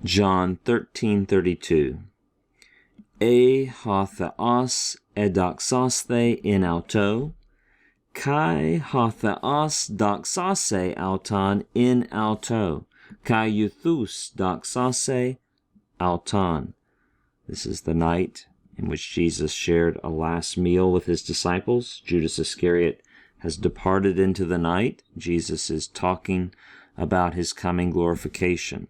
John 13:32. E ho theos edoxaste in auto, kai ho theos doxase auton in auto, kai euthus doxase auton. This is the night in which Jesus shared a last meal with his disciples. Judas Iscariot has departed into the night. Jesus is talking about his coming glorification.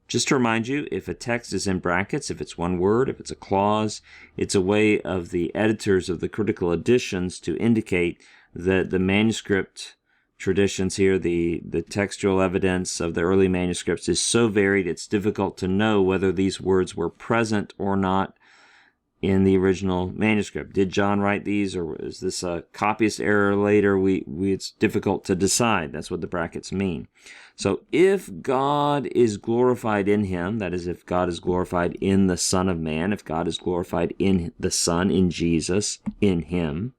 Just to remind you, if a text is in brackets, if it's one word, if it's a clause, it's a way of the editors of the critical editions to indicate that the manuscript traditions here, the textual evidence of the early manuscripts is so varied it's difficult to know whether these words were present or not in the original manuscript. Did John write these, or is this a copyist error later? It's difficult to decide. That's what the brackets mean. So if God is glorified in him, that is, if God is glorified in the Son of Man, if God is glorified in the Son, in Jesus, in him,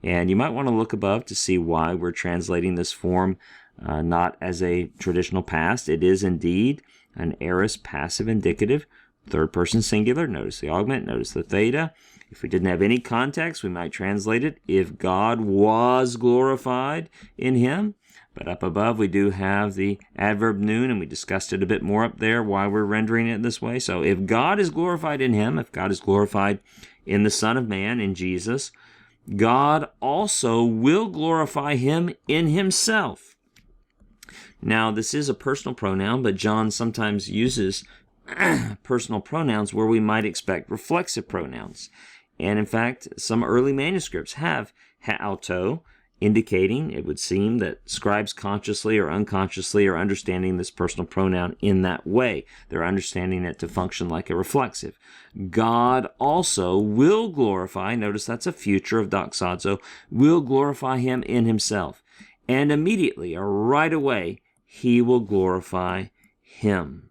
and you might want to look above to see why we're translating this form not as a traditional past. It is indeed an aorist passive indicative, third person singular. Notice the augment, notice the theta. If we didn't have any context, we might translate it, if God was glorified in him. But up above, we do have the adverb noon, and we discussed it a bit more up there, why we're rendering it this way. So if God is glorified in him, if God is glorified in the Son of Man, in Jesus, God also will glorify him in himself. Now, this is a personal pronoun, but John sometimes uses personal pronouns where we might expect reflexive pronouns. And in fact, some early manuscripts have auto, indicating, it would seem, that scribes consciously or unconsciously are understanding this personal pronoun in that way. They're understanding it to function like a reflexive. God also will glorify, notice that's a future of doxazo, will glorify him in himself. And immediately, or right away, he will glorify him.